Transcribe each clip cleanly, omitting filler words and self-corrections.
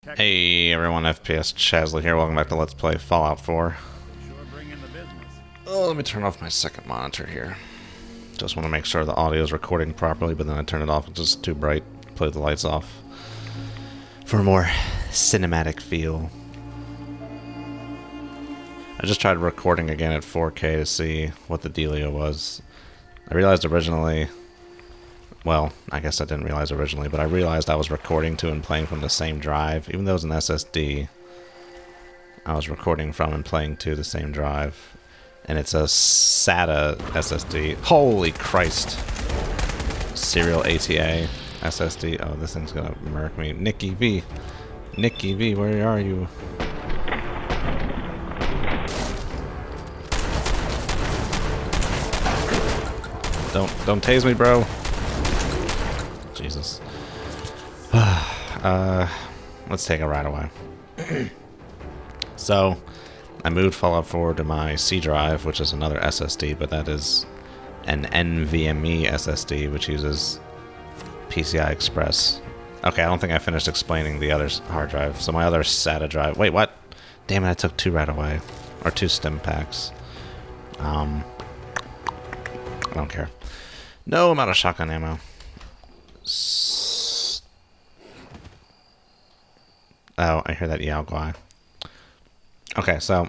Hey everyone, FPS Chasley here. Welcome back to Let's Play Fallout 4. Oh, let me turn off my second monitor here. Just want to make sure the audio is recording properly, but then I turn it off. It's just too bright. Play the lights off for a more cinematic feel. I just tried recording again at 4K to see what the dealio was. I realized originally... Well, I guess I didn't realize originally, but I realized I was recording to and playing from the same drive. Even though it was an SSD, I was recording from and playing to the same drive. And it's a SATA SSD. Holy Christ! Serial ATA SSD. Oh, this thing's gonna murk me. Nicky V! Nicky V, where are you? Don't tase me, bro! Jesus. Let's take a ride away. So, I moved Fallout 4 to my C drive, which is another SSD, but that is an NVMe SSD, which uses PCI Express. Okay, I don't think I finished explaining the other hard drive. So my other SATA drive... Wait, what? Damn it, I took two right away. Or two stim packs. I don't care. No, I'm out of shotgun ammo. Oh, I hear that Yao Guai. Okay, so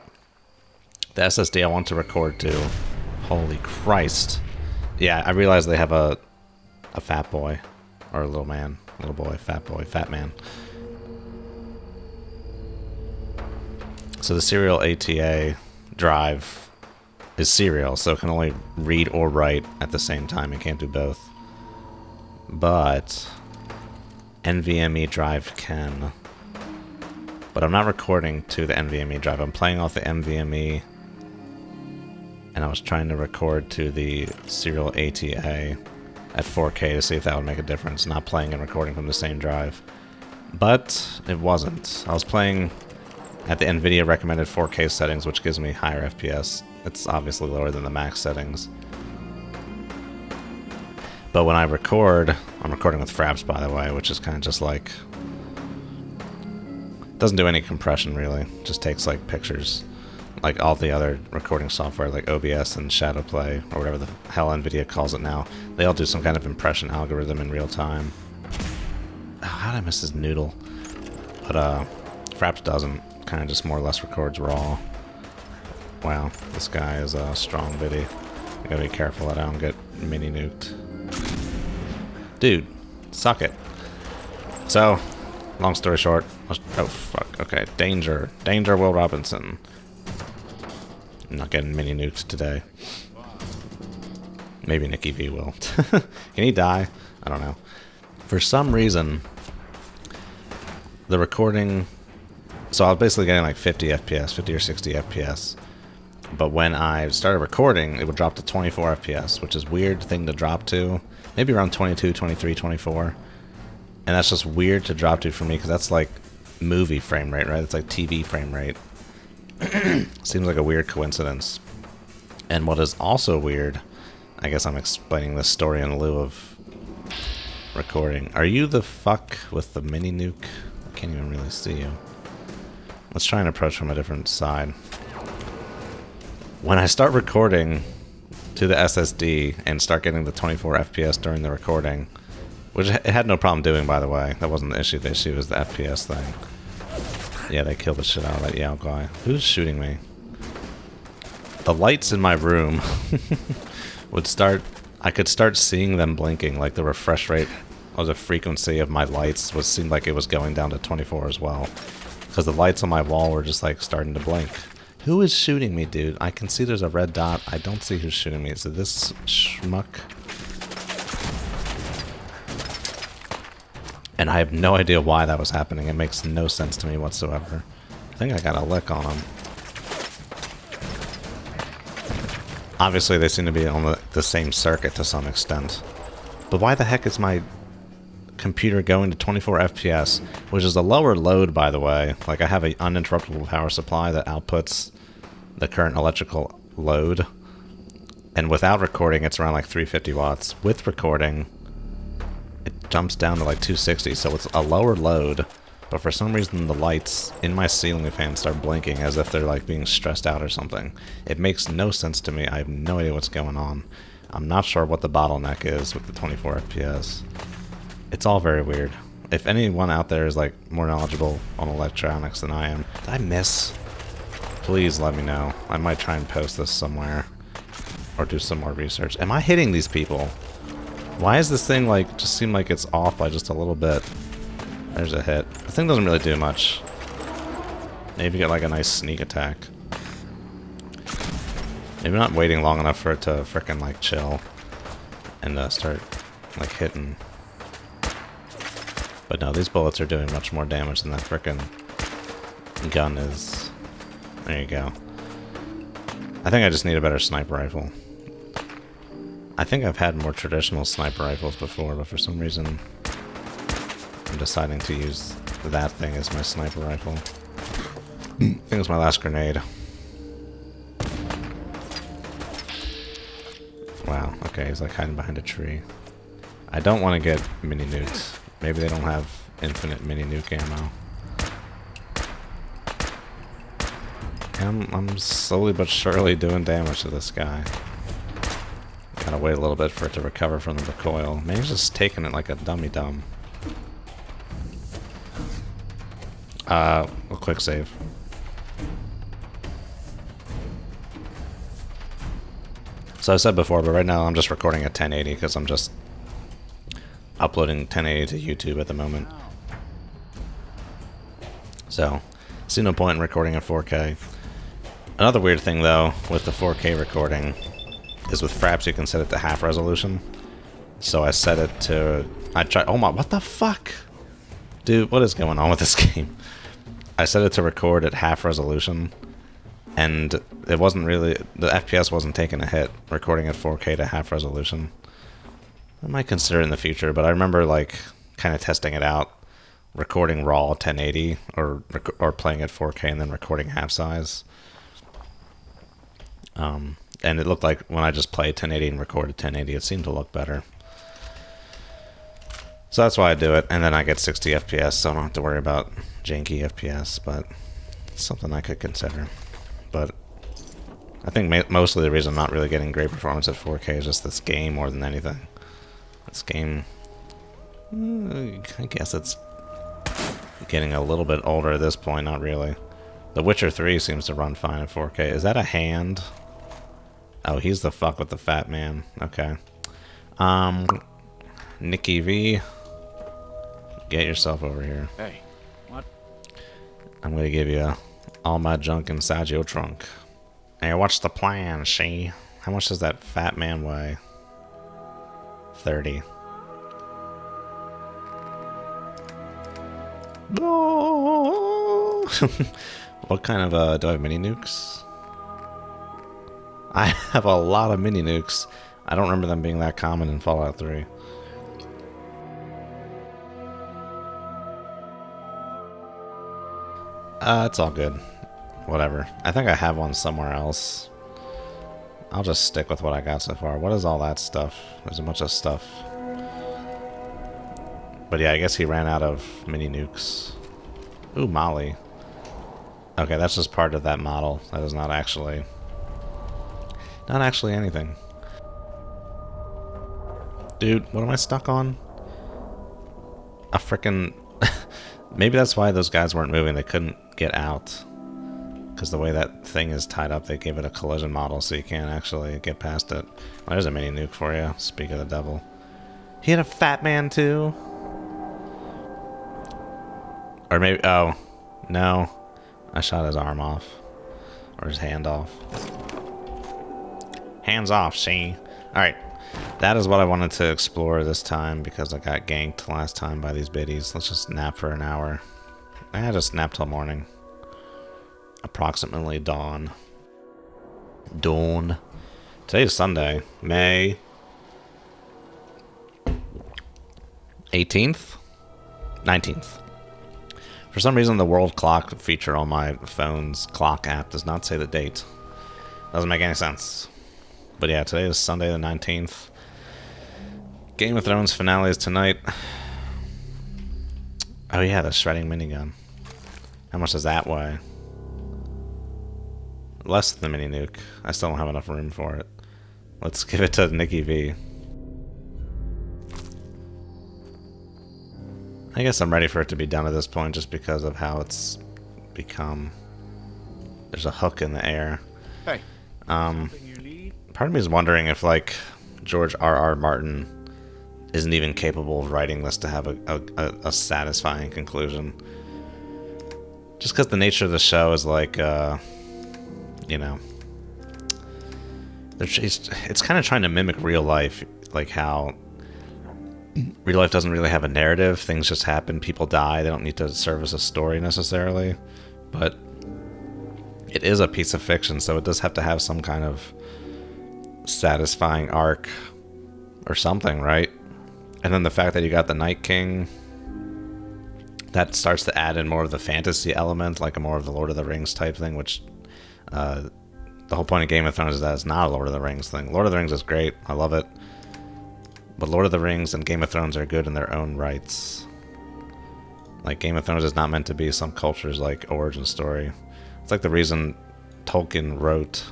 the SSD I want to record to. Holy Christ. Yeah, I realize they have a fat boy. Or a little man. Little boy, fat man. So the serial ATA drive is serial, so it can only read or write at the same time. It can't do both. But NVMe drive can. But I'm not recording to the NVMe drive. I'm playing off the NVMe, and I was trying to record to the serial ATA at 4K to see if that would make a difference. Not playing and recording from the same drive. But it wasn't. I was playing at the NVIDIA recommended 4K settings, which gives me higher FPS. It's obviously lower than the max settings. But when I record, I'm recording with Fraps, by the way, which is kind of just like... Doesn't do any compression, really. Just takes, like, pictures. Like all the other recording software, like OBS and Shadowplay, or whatever the hell NVIDIA calls it now. They all do some kind of impression algorithm in real time. Oh, how did I miss his noodle? But, Fraps doesn't. Kind of just more or less records raw. Wow, this guy is a strong biddy. I gotta be careful that I don't get mini-nuked. Dude, suck it. So, long story short, oh fuck, okay, danger, Will Robinson. I'm not getting mini nuked today. Maybe Nicky V will. Can he die? I don't know. For some reason, the recording, so I was basically getting like 50 FPS, 50 or 60 FPS. But when I started recording, it would drop to 24 FPS, which is a weird thing to drop to. Maybe around 22, 23, 24. And that's just weird to drop to for me, because that's like movie frame rate, right? It's like TV frame rate. Seems like a weird coincidence. And what is also weird, I guess I'm explaining this story in lieu of recording. Are you the fuck with the mini nuke? I can't even really see you. Let's try and approach from a different side. When I start recording to the SSD and start getting the 24 FPS during the recording, which it had no problem doing, by the way. That wasn't the issue. The issue was the FPS thing. Yeah, they killed the shit out of that Yao guy. Who's shooting me? The lights in my room would start... I could start seeing them blinking, like the refresh rate or the frequency of my lights seemed like it was going down to 24 as well. Because the lights on my wall were just like starting to blink. Who is shooting me, dude? I can see there's a red dot. I don't see who's shooting me. Is it this schmuck? And I have no idea why that was happening. It makes no sense to me whatsoever. I think I got a lick on him. Obviously, they seem to be on the same circuit to some extent. But why the heck is my computer going to 24 FPS, which is a lower load, by the way? Like, I have an uninterruptible power supply that outputs the current electrical load. And without recording, it's around like 350 watts. With recording, it jumps down to like 260, so it's a lower load, but for some reason the lights in my ceiling fan start blinking as if they're like being stressed out or something. It makes no sense to me. I have no idea what's going on. I'm not sure what the bottleneck is with the 24 FPS. It's all very weird. If anyone out there is like more knowledgeable on electronics than I am, did I miss? Please let me know. I might try and post this somewhere or do some more research. Am I hitting these people? Why is this thing like just seem like it's off by just a little bit? There's a hit. The thing doesn't really do much. Maybe get like a nice sneak attack. Maybe not waiting long enough for it to frickin' like chill and start like hitting. But no, these bullets are doing much more damage than that frickin' gun is. There you go. I think I just need a better sniper rifle. I think I've had more traditional sniper rifles before, but for some reason I'm deciding to use that thing as my sniper rifle. I think it's my last grenade. Wow, okay, he's like hiding behind a tree. I don't want to get mini nukes. Maybe they don't have infinite mini nuke ammo. I'm slowly but surely doing damage to this guy. Gotta wait a little bit for it to recover from the recoil. Maybe he's just taking it like a dummy-dumb. A quick save. So I said before, but right now I'm just recording at 1080 because I'm just uploading 1080 to YouTube at the moment. So, see no point in recording at 4K. Another weird thing though with the 4K recording is with Fraps you can set it to half resolution. So I set it to... oh my... what the fuck? Dude, what is going on with this game? I set it to record at half resolution, and it wasn't really... the FPS wasn't taking a hit recording at 4K to half resolution. I might consider it in the future, but I remember like kind of testing it out, recording raw 1080 or playing at 4K and then recording half size. And it looked like when I just played 1080 and recorded 1080, it seemed to look better. So that's why I do it, and then I get 60 FPS, so I don't have to worry about janky FPS, but it's something I could consider. But I think mostly the reason I'm not really getting great performance at 4K is just this game more than anything. This game, I guess it's getting a little bit older at this point, not really. The Witcher 3 seems to run fine at 4K. Is that a hand? Oh, he's the fuck with the fat man. Okay. Nikki V, get yourself over here. Hey, what? I'm gonna give you all my junk inside your trunk. Hey, what's the plan, she? How much does that fat man weigh? 30. Oh! What kind of, do I have mini nukes? I have a lot of mini nukes. I don't remember them being that common in Fallout 3. It's all good. Whatever. I think I have one somewhere else. I'll just stick with what I got so far. What is all that stuff? There's a bunch of stuff. But yeah, I guess he ran out of mini nukes. Ooh, Molly. Okay, that's just part of that model. That is not actually anything. Dude, what am I stuck on? A frickin'... Maybe that's why those guys weren't moving. They couldn't get out. Because the way that thing is tied up, they gave it a collision model, so you can't actually get past it. Well, there's a mini nuke for you. Speak of the devil. He had a fat man, too? Or maybe... oh. No. I shot his arm off. Or his hand off. Hands off, see? Alright. That is what I wanted to explore this time because I got ganked last time by these biddies. Let's just nap for an hour. I just nap till morning. Approximately dawn. Dawn. Today's Sunday. May 18th? 19th. For some reason, the world clock feature on my phone's clock app does not say the date. Doesn't make any sense. But yeah, today is Sunday the 19th. Game of Thrones finale is tonight. Oh yeah, the shredding minigun. How much does that weigh? Less than the mini nuke. I still don't have enough room for it. Let's give it to Nikki V. I guess I'm ready for it to be done at this point just because of how it's become. There's a hook in the air. Hey. Part of me is wondering if, like, George R.R. Martin isn't even capable of writing this to have a satisfying conclusion. Just because the nature of the show is like, you know, it's kind of trying to mimic real life, like how real life doesn't really have a narrative. Things just happen, people die, they don't need to serve as a story necessarily. But it is a piece of fiction, so it does have to have some kind of satisfying arc or something, right? And then the fact that you got the Night King, that starts to add in more of the fantasy element, like a more of the Lord of the Rings type thing, which the whole point of Game of Thrones is that it's not a Lord of the Rings thing. Lord of the Rings is great, I love it. But Lord of the Rings and Game of Thrones are good in their own rights. Like, Game of Thrones is not meant to be some culture's, like, origin story. It's like the reason Tolkien wrote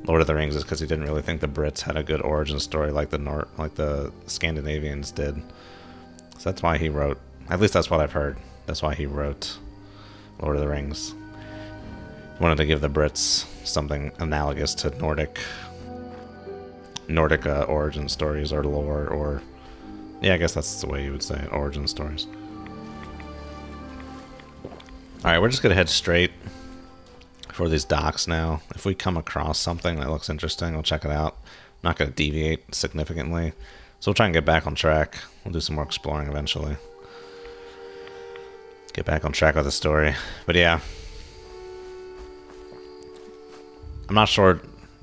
Lord of the Rings is because he didn't really think the Brits had a good origin story like the Scandinavians did. So that's why he wrote, at least that's what I've heard, that's why he wrote Lord of the Rings. He wanted to give the Brits something analogous to Nordic origin stories or lore, or yeah, I guess that's the way you would say it, origin stories. Alright, we're just gonna head straight for these docks now. If we come across something that looks interesting, we'll check it out. I'm not gonna deviate significantly, so we'll try and get back on track. We'll do some more exploring eventually. Get back on track with the story. But yeah, I'm not sure.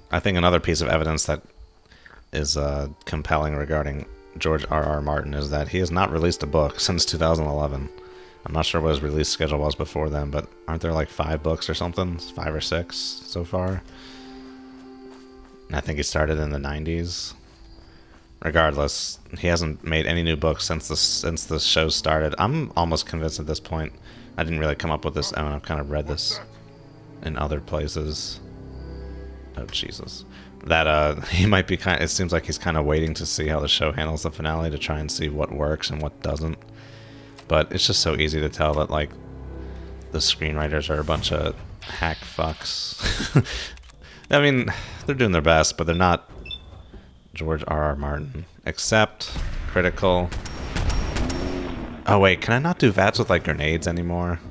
I think another piece of evidence that is compelling regarding George R.R. Martin is that he has not released a book since 2011. I'm not sure what his release schedule was before then, but aren't there like 5 books or something? 5 or 6 so far? And I think he started in the 90s. Regardless, he hasn't made any new books since the show started. I'm almost convinced at this point. I didn't really come up with this. I mean, I've kind of read this in other places. Oh, Jesus. That he might be kind of, it seems like he's kind of waiting to see how the show handles the finale to try and see what works and what doesn't. But it's just so easy to tell that, like, the screenwriters are a bunch of hack fucks. I mean, they're doing their best, but they're not George R.R. Martin. Except critical. Oh wait, can I not do VATS with, like, grenades anymore?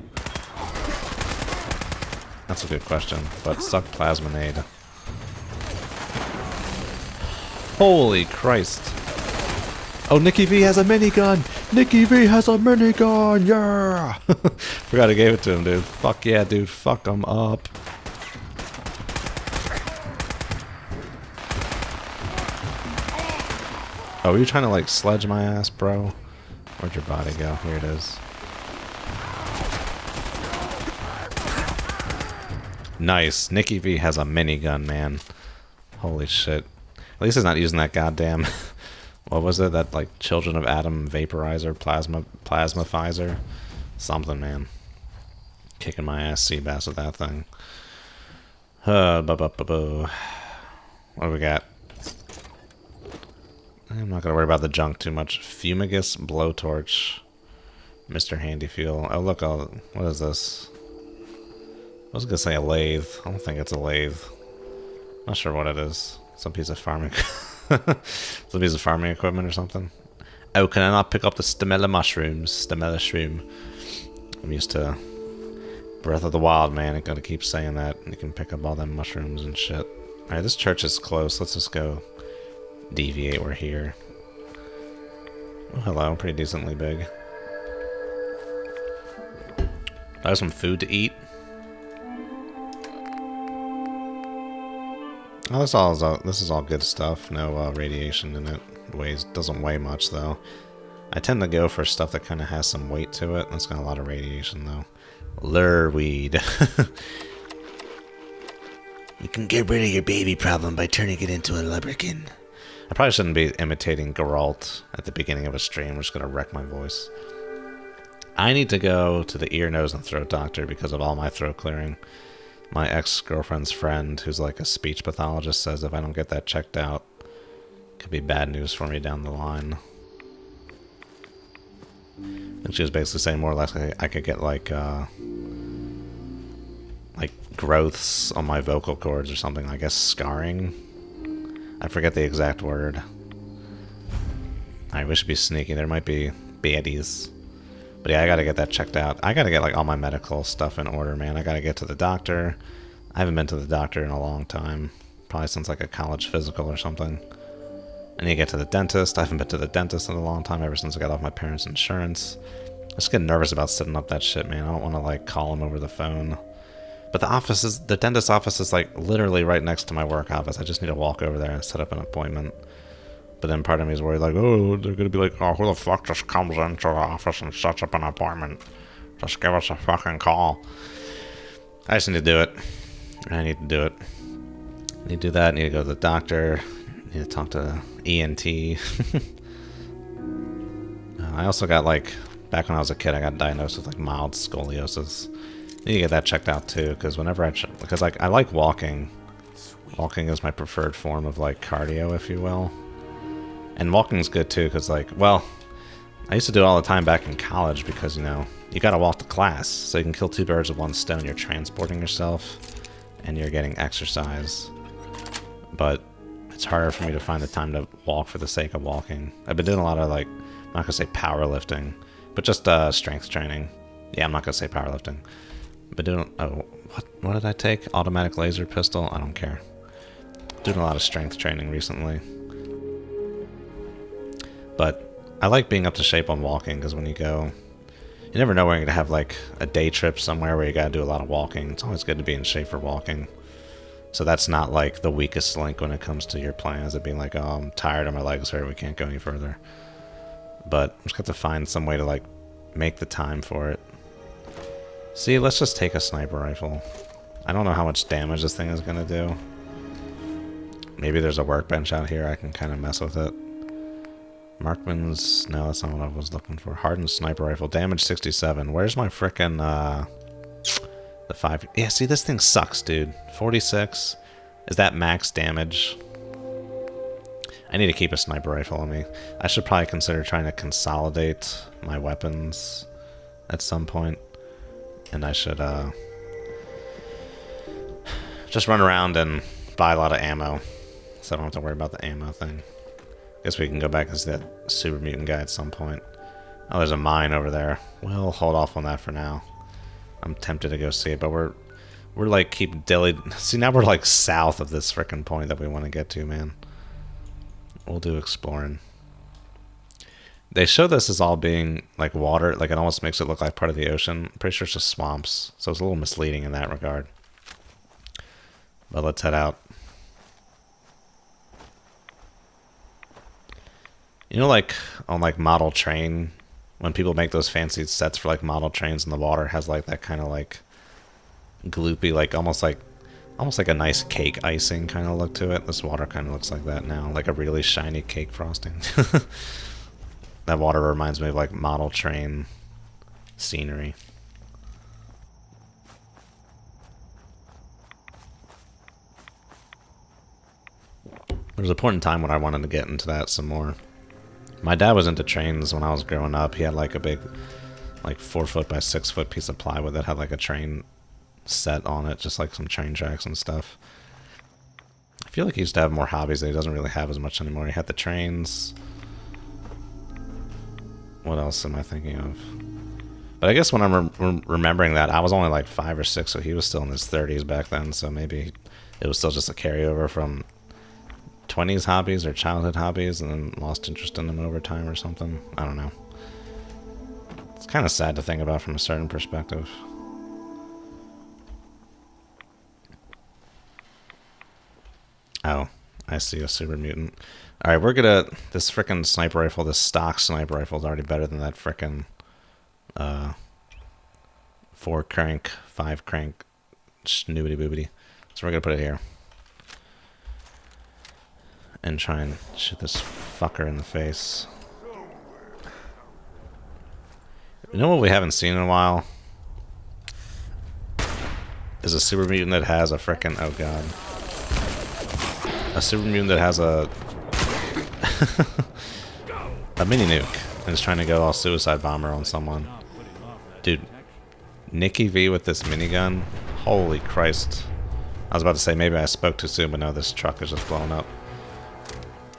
That's a good question. But suck plasminade. Holy Christ. Oh, Nikki V has a minigun! Nikki V has a minigun! Yeah! Forgot I gave it to him, dude. Fuck yeah, dude. Fuck him up. Oh, were you trying to, like, sledge my ass, bro? Where'd your body go? Here it is. Nice. Nikki V has a minigun, man. Holy shit. At least he's not using that goddamn... What was it? That, like, Children of Atom vaporizer, plasmaphizer? Something, man. Kicking my ass Seabass with that thing. What do we got? I'm not gonna worry about the junk too much. Fumigous blowtorch. Mr. Handy Fuel. Oh, look, what is this? I was gonna say a lathe. I don't think it's a lathe. Not sure what it is. Some piece of farming... Some piece of farming equipment or something. Oh, can I not pick up the stamella mushrooms? Stamella shroom. I'm used to Breath of the Wild, man. I gotta keep saying that. You can pick up all them mushrooms and shit. Alright, this church is close. Let's just go deviate. We're here. Oh, hello. Pretty decently big. I have some food to eat. Oh, this is all good stuff. No radiation in it. Doesn't weigh much though. I tend to go for stuff that kind of has some weight to it. That's got a lot of radiation though. Lure weed. You can get rid of your baby problem by turning it into a lubricant. I probably shouldn't be imitating Geralt at the beginning of a stream. We're just gonna wreck my voice. I need to go to the ear, nose, and throat doctor because of all my throat clearing. My ex-girlfriend's friend, who's like a speech pathologist, says if I don't get that checked out, it could be bad news for me down the line. And she was basically saying more or less I could get like growths on my vocal cords or something. I guess scarring. I forget the exact word. Alright, we should be sneaky. There might be baddies. But yeah, I gotta get that checked out. I gotta get like all my medical stuff in order, man. I gotta get to the doctor. I haven't been to the doctor in a long time. Probably since like a college physical or something. I need to get to the dentist. I haven't been to the dentist in a long time, ever since I got off my parents' insurance. I just get nervous about setting up that shit, man. I don't want to like call them over the phone. But the dentist office is like literally right next to my work office. I just need to walk over there and set up an appointment. But then part of me is worried, like, oh, they're gonna be like, oh, who the fuck just comes into the office and sets up an appointment? Just give us a fucking call. I just need to do it. I need to do it. I need to do that. I need to go to the doctor. I need to talk to ENT. I also got like, back when I was a kid, I got diagnosed with like mild scoliosis. I need to get that checked out too, because whenever because like I like walking. Walking is my preferred form of like cardio, if you will. And walking's good too, because like, well, I used to do it all the time back in college because, you know, you gotta walk to class, so you can kill two birds with one stone. You're transporting yourself, and you're getting exercise. But it's harder for me to find the time to walk for the sake of walking. I've been doing a lot of like, I'm not gonna say powerlifting, but just strength training. Yeah, I'm not gonna say powerlifting. But doing, oh, what did I take? Automatic laser pistol? I don't care. Doing a lot of strength training recently. But I like being up to shape on walking, because when you go, you never know when you're going to have like a day trip somewhere where you got to do a lot of walking. It's always good to be in shape for walking. So that's not like the weakest link when it comes to your plans of being like, oh, I'm tired, my legs hurt, we can't go any further. But I'm just going to find some way to like make the time for it. See, let's just take a sniper rifle. I don't know how much damage this thing is going to do. Maybe there's a workbench out here I can kind of mess with it. Markman's... No, that's not what I was looking for. Hardened sniper rifle. Damage 67. Where's my frickin', the 5... Yeah, see, this thing sucks, dude. 46. Is that max damage? I need to keep a sniper rifle on me. I should probably consider trying to consolidate my weapons at some point. And I should, just run around and buy a lot of ammo. So I don't have to worry about the ammo thing. Guess we can go back and see that super mutant guy at some point. Oh, there's a mine over there. We'll hold off on that for now. I'm tempted to go see it, but we're like keep dilly. See, now we're like south of this frickin' point that we want to get to, man. We'll do exploring. They show this as all being like water, like it almost makes it look like part of the ocean. I'm pretty sure it's just swamps, so it's a little misleading in that regard. But let's head out. You know, like on like model train, when people make those fancy sets for like model trains and the water has like that kind of like gloopy, like almost like a nice cake icing kind of look to it. This water kind of looks like that now, like a really shiny cake frosting. That water reminds me of like model train scenery. There's a point in time when I wanted to get into that some more. My dad was into trains when I was growing up. He had like a big, like 4 foot by 6 foot piece of plywood that had like a train set on it, just like some train tracks and stuff. I feel like he used to have more hobbies that he doesn't really have as much anymore. He had the trains. What else am I thinking of? But I guess when I'm remembering that, I was only like 5 or 6, so he was still in his 30s back then, so maybe it was still just a carryover from 20s hobbies or childhood hobbies and then lost interest in them over time or something. I don't know. It's kind of sad to think about from a certain perspective. Oh, I see a super mutant. Alright, we're gonna... This frickin' sniper rifle, this stock sniper rifle is already better than that frickin' 4 crank, 5 crank, schnoobity boobity. So we're gonna put it here. And try and shoot this fucker in the face. You know what we haven't seen in a while? Is a super mutant that has a frickin'... Oh god. A super mutant that has a... a mini nuke. And is trying to go all suicide bomber on someone. Dude. Nikki V with this minigun? Holy Christ. I was about to say maybe I spoke too soon, but no, this truck is just blowing up.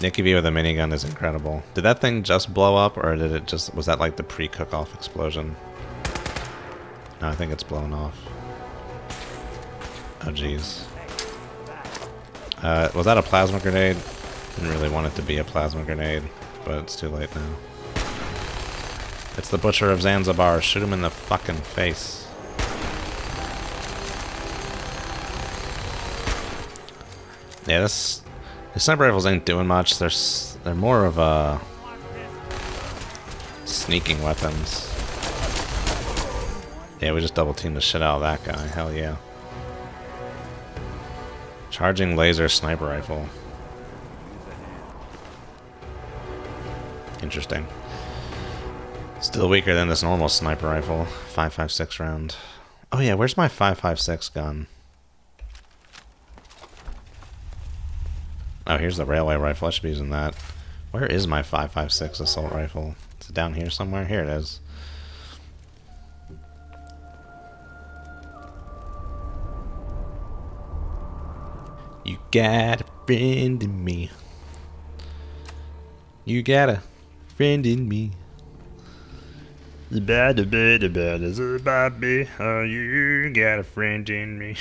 Nikki V with a minigun is incredible. Did that thing just blow up, or did it just... Was that like the pre-cook-off explosion? No, I think it's blown off. Oh, jeez. Was that a plasma grenade? Didn't really want it to be a plasma grenade, but it's too late now. It's the Butcher of Zanzibar. Shoot him in the fucking face. Yeah, the sniper rifles ain't doing much. They're more of sneaking weapons. Yeah, we just double teamed the shit out of that guy. Hell yeah. Charging laser sniper rifle. Interesting. Still weaker than this normal sniper rifle. 5.56 round. Oh yeah, where's my 5.56 gun? Oh, here's the railway rifle. I should be using that. Where is my 5.56 assault rifle? Is it down here somewhere? Here it is. You got a friend in me. You got a friend in me. The bad is about me. Oh, you got a friend in me.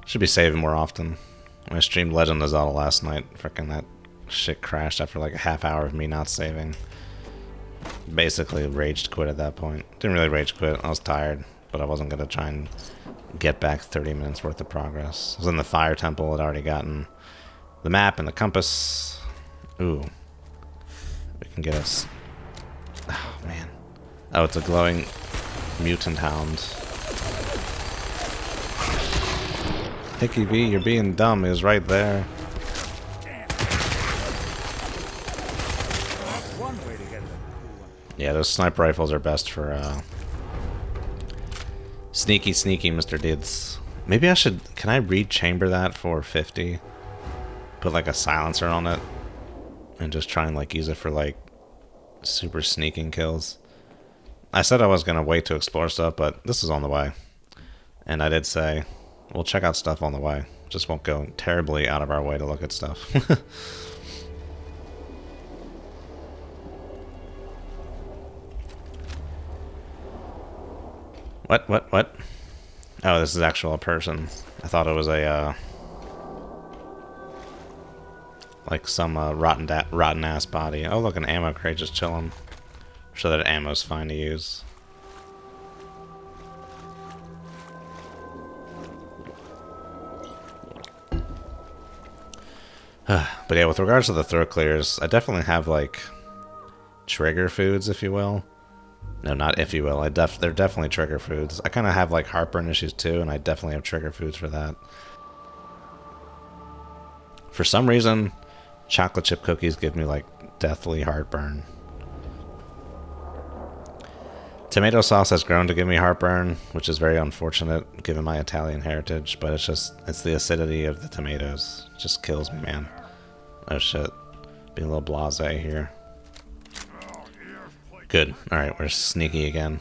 Should be saving more often. When I streamed Legend of Zelda last night, frickin' that shit crashed after like a half hour of me not saving. Basically raged quit at that point. Didn't really rage quit, I was tired, but I wasn't gonna try and get back 30 minutes worth of progress. I was in the Fire Temple, I'd already gotten the map and the compass. Ooh. We can get us... Oh, man. Oh, it's a glowing mutant hound. Hickey V, you're being dumb. He was right there. Yeah, those sniper rifles are best for sneaky Mr. Dids. Maybe I should... Can I re-chamber that for 50? Put like a silencer on it and just try and like use it for like super sneaking kills. I said I was gonna wait to explore stuff, but this is on the way. And I did say we'll check out stuff on the way. Just won't go terribly out of our way to look at stuff. What? Oh, this is actual a person. I thought it was a, like some rotten ass body. Oh, look, an ammo crate just chilling. So that ammo's fine to use. But yeah, with regards to the throat clears, I definitely have like trigger foods, if you will. No, not if you will. They're definitely trigger foods. I kind of have like heartburn issues too, and I definitely have trigger foods for that. For some reason, chocolate chip cookies give me like deathly heartburn. Tomato sauce has grown to give me heartburn, which is very unfortunate given my Italian heritage, but it's the acidity of the tomatoes. It just kills me, man. Oh shit. Being a little blasé here. Good. Alright, we're sneaky again.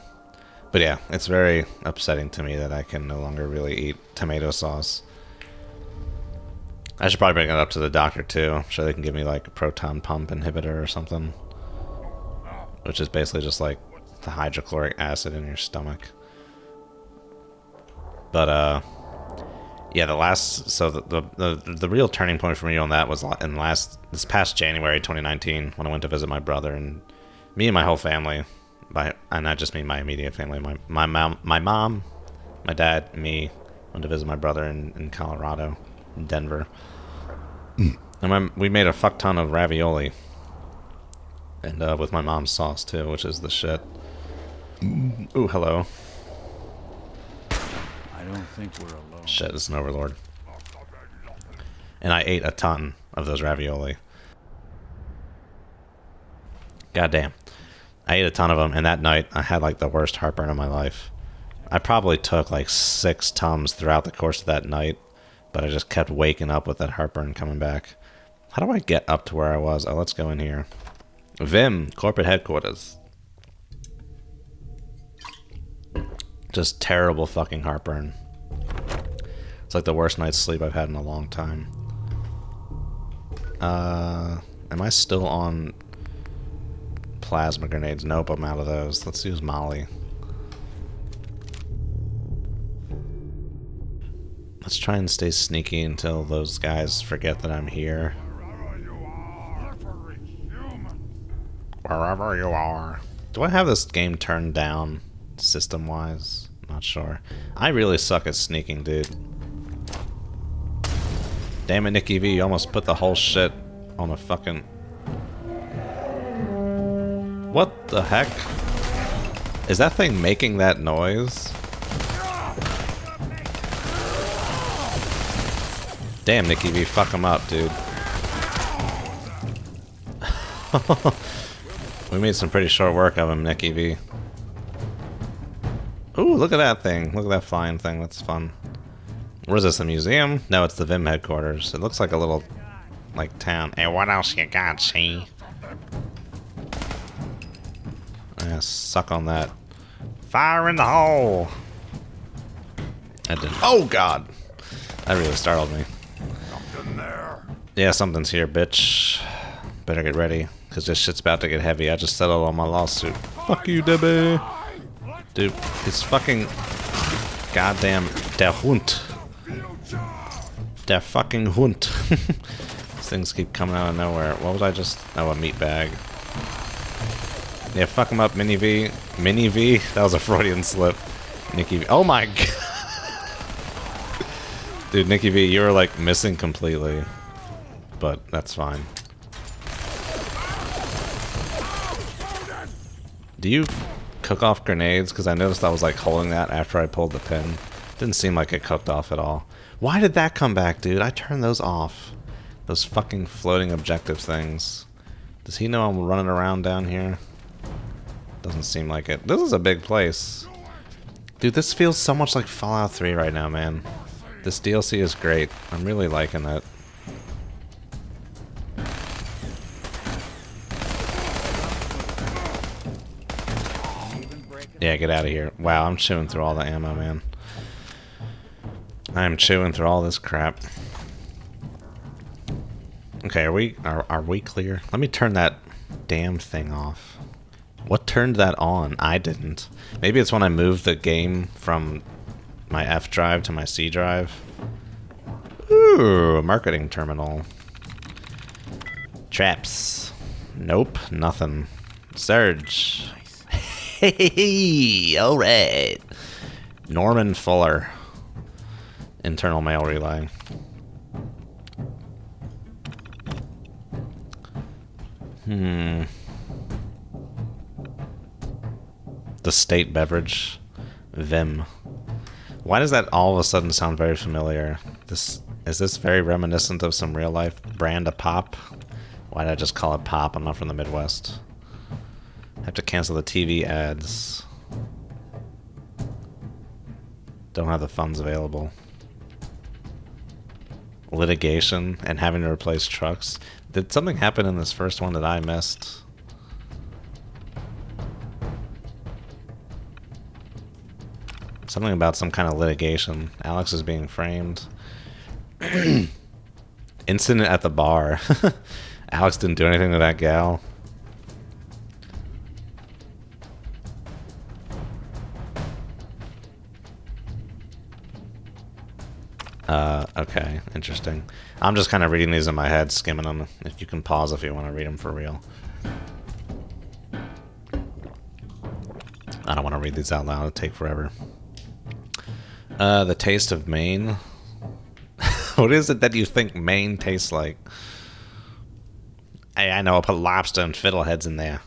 But yeah, it's very upsetting to me that I can no longer really eat tomato sauce. I should probably bring it up to the doctor too. I'm sure they can give me like a proton pump inhibitor or something. Which is basically just like the hydrochloric acid in your stomach. But yeah, the real turning point for me on that was this past January 2019 when I went to visit my brother, and me and my whole family, and not just me, my immediate family, my mom, my dad, me, went to visit my brother in Colorado, in Denver. And we made a fuck ton of ravioli. And with my mom's sauce too, which is the shit. Ooh, hello. I don't think we're alone. Shit, this is an overlord. And I ate a ton of those ravioli. Goddamn. I ate a ton of them, and that night I had like the worst heartburn of my life. I probably took like 6 Tums throughout the course of that night, but I just kept waking up with that heartburn coming back. How do I get up to where I was? Oh, let's go in here. Vim, corporate headquarters. Just terrible fucking heartburn. It's like the worst night's sleep I've had in a long time. Am I still on plasma grenades? Nope, I'm out of those. Let's use Molly. Let's try and stay sneaky until those guys forget that I'm here. Wherever you are. Do I have this game turned down system-wise? Not sure. I really suck at sneaking, dude. Damn it, Nicky V, you almost put the whole shit on a fucking... What the heck? Is that thing making that noise? Damn, Nicky V, fuck him up, dude. We made some pretty short work of him, Nicky V. Ooh, look at that thing. Look at that flying thing. That's fun. What is this, a museum? No, it's the Vim headquarters. It looks like a little, like, town. Hey, what else you got, see? Yeah, suck on that. Fire in the hole! That didn't... Oh, God! That really startled me. Something there. Yeah, something's here, bitch. Better get ready, because this shit's about to get heavy. I just settled on my lawsuit. Fuck you, Debbie! Dude, it's fucking... Goddamn... Der Hund. Der fucking Hund. These things keep coming out of nowhere. What was I just... Oh, a meat bag. Yeah, fuck him up, Mini V. Mini V? That was a Freudian slip. Nicky V. Oh my god. Dude, Nicky V, you were like missing completely. But that's fine. Do you cook off grenades? Because I noticed I was like holding that after I pulled the pin. Didn't seem like it cooked off at all. Why did that come back, dude? I turned those off. Those fucking floating objective things. Does he know I'm running around down here? Doesn't seem like it. This is a big place. Dude, this feels so much like Fallout 3 right now, man. This DLC is great. I'm really liking it. Yeah, get out of here. Wow, I'm chewing through all the ammo, man. I'm chewing through all this crap. Okay, are we clear? Let me turn that damn thing off. What turned that on? I didn't. Maybe it's when I moved the game from my F drive to my C drive. Ooh, a marketing terminal. Traps. Nope, nothing. Surge. Hey, alright. Norman Fuller. Internal mail relay. The state beverage. Vim. Why does that all of a sudden sound very familiar? Is this very reminiscent of some real life brand of pop? Why did I just call it pop? I'm not from the Midwest. I have to cancel the TV ads. Don't have the funds available. Litigation and having to replace trucks. Did something happen in this first one that I missed? Something about some kind of litigation. Alex is being framed. Incident at the bar. Alex didn't do anything to that gal. Okay, interesting. I'm just kind of reading these in my head, skimming them. If you can pause if you want to read them for real. I don't want to read these out loud, it'll take forever. The taste of Maine. What is it that you think Maine tastes like? Hey, I know, I'll put lobster and fiddleheads in there.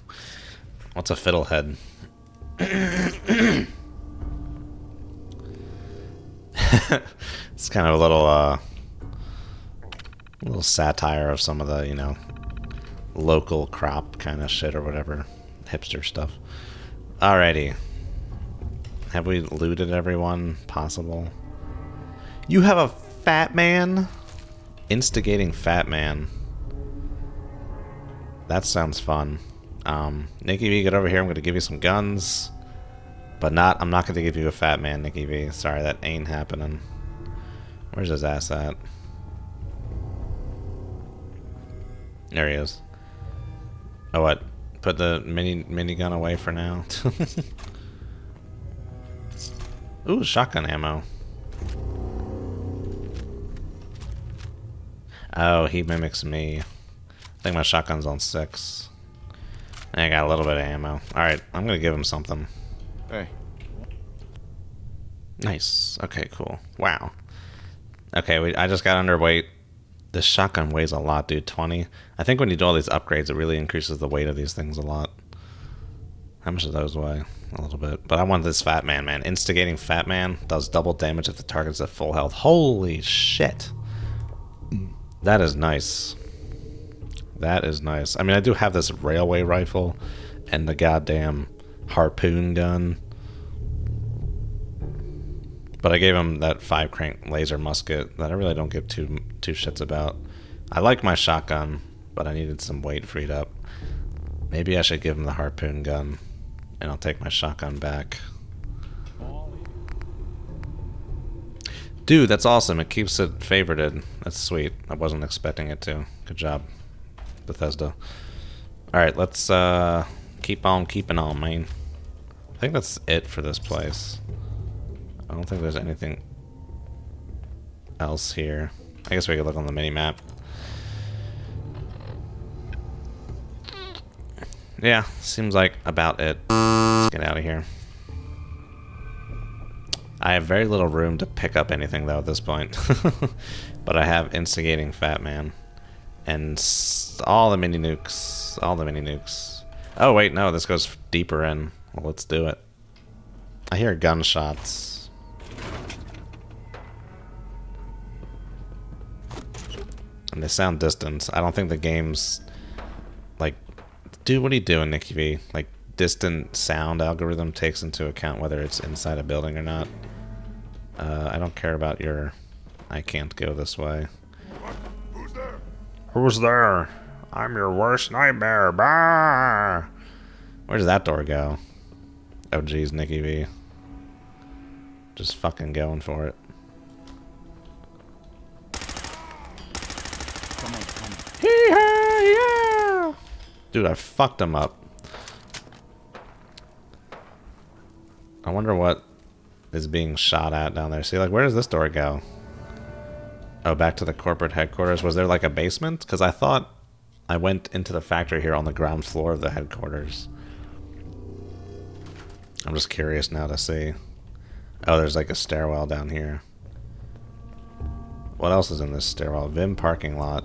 What's a fiddlehead? It's kind of a little satire of some of the, you know, local crop kind of shit or whatever. Hipster stuff. Alrighty. Have we looted everyone possible? You have a fat man? Instigating fat man. That sounds fun. Nikki V, get over here. I'm going to give you some guns. But I'm not going to give you a fat man, Nikki V. Sorry, that ain't happening. Where's his ass at? There he is. Oh, what? Put the minigun away for now. Ooh, shotgun ammo. Oh, he mimics me. I think my shotgun's on 6. I got a little bit of ammo. Alright, I'm gonna give him something. Hey. Nice. Okay, cool. Wow. Okay, I just got underweight. This shotgun weighs a lot, dude. 20. I think when you do all these upgrades, it really increases the weight of these things a lot. How much do those weigh? A little bit. But I want this fat man, man. Instigating fat man does double damage if the target's at full health. Holy shit. That is nice. That is nice. I mean, I do have this railway rifle and the goddamn harpoon gun. But I gave him that 5-crank laser musket that I really don't give two shits about. I like my shotgun, but I needed some weight freed up. Maybe I should give him the harpoon gun, and I'll take my shotgun back. Dude, that's awesome. It keeps it favorited. That's sweet. I wasn't expecting it to. Good job, Bethesda. Alright, let's keep on keeping on, man. I think that's it for this place. I don't think there's anything else here. I guess we could look on the mini-map. Yeah, seems like about it. Let's get out of here. I have very little room to pick up anything, though, at this point. But I have Instigating Fat Man. And all the mini-nukes. All the mini-nukes. Oh, wait, no, this goes deeper in. Well, let's do it. I hear gunshots. And they sound distant. I don't think the game's like, dude, what are you doing, Nikki V? Like, distant sound algorithm takes into account whether it's inside a building or not. I don't care about your, I can't go this way. Who's there? Who's there? I'm your worst nightmare. Bah! Where does that door go? Oh, geez, Nikki V. Just fucking going for it. Yeah! Dude, I fucked him up. I wonder what is being shot at down there. See, like, where does this door go? Oh, back to the corporate headquarters. Was there, like, a basement? Because I thought I went into the factory here on the ground floor of the headquarters. I'm just curious now to see. Oh, there's, like, a stairwell down here. What else is in this stairwell? Vim parking lot.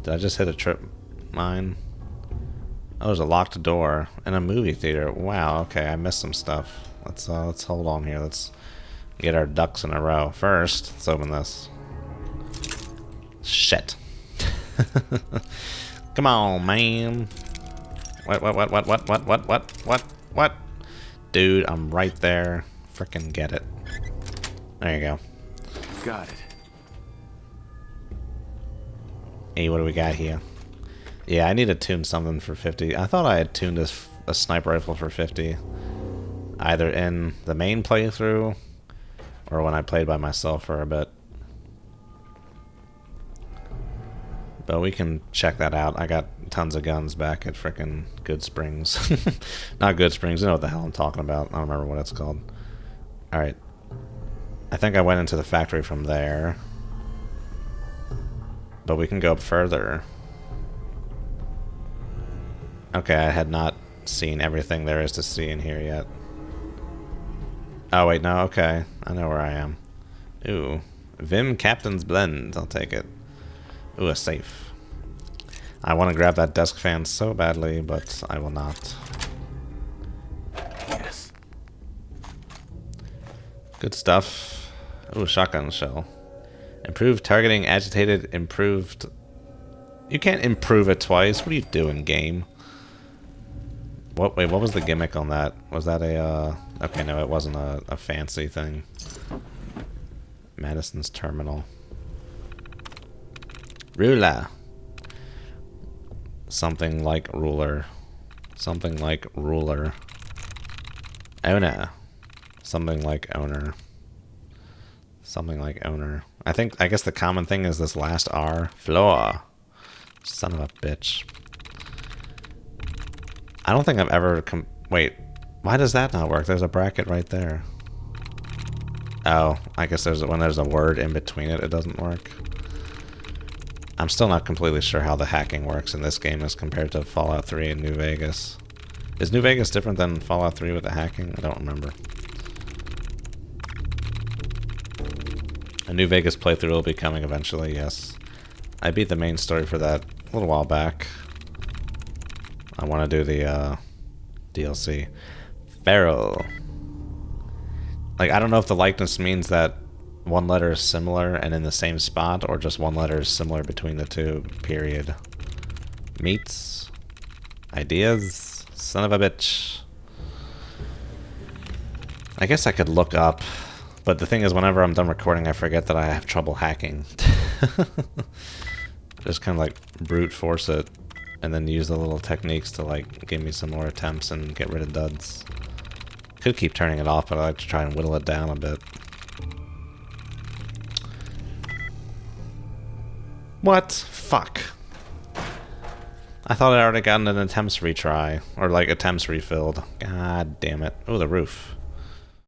Did I just hit a trip mine? Oh, there's a locked door and a movie theater. Wow, okay, I missed some stuff. Let's hold on here. Let's get our ducks in a row. First, let's open this. Shit. Come on, man. What? Dude, I'm right there. Frickin' get it. There you go. Got it. Hey, what do we got here? Yeah, I need to tune something for 50. I thought I had tuned a sniper rifle for 50. Either in the main playthrough or when I played by myself for a bit. But we can check that out. I got tons of guns back at frickin' Good Springs. Not Good Springs, you know what the hell I'm talking about. I don't remember what it's called. Alright. I think I went into the factory from there. But we can go up further. Okay, I had not seen everything there is to see in here yet. Oh, wait, no, okay. I know where I am. Ooh. Vim Captain's Blend. I'll take it. Ooh, a safe. I want to grab that desk fan so badly, but I will not. Yes. Good stuff. Ooh, shotgun shell. Improved targeting, agitated, improved You can't improve it twice. What are you doing, game? What? Wait, what was the gimmick on that? Was that a, okay, no, it wasn't a fancy thing. Madison's Terminal. Ruler. Something like ruler. Something like ruler. Owner. Something like owner. Something like owner. I guess the common thing is this last R. Floor. Son of a bitch. I don't think I've ever wait, why does that not work? There's a bracket right there. Oh, I guess when there's a word in between it, it doesn't work. I'm still not completely sure how the hacking works in this game as compared to Fallout 3 and New Vegas. Is New Vegas different than Fallout 3 with the hacking? I don't remember. A New Vegas playthrough will be coming eventually, yes. I beat the main story for that a little while back. I want to do the DLC. Feral. Like, I don't know if the likeness means that one letter is similar and in the same spot, or just one letter is similar between the two, period. Meats. Ideas. Son of a bitch. I guess I could look up, but the thing is, whenever I'm done recording, I forget that I have trouble hacking. Just kind of like brute force it, and then use the little techniques to like give me some more attempts and get rid of duds. Could keep turning it off, but I like to try and whittle it down a bit. What? Fuck. I thought I'd already gotten an attempts retry, or like attempts refilled. God damn it. Oh, the roof.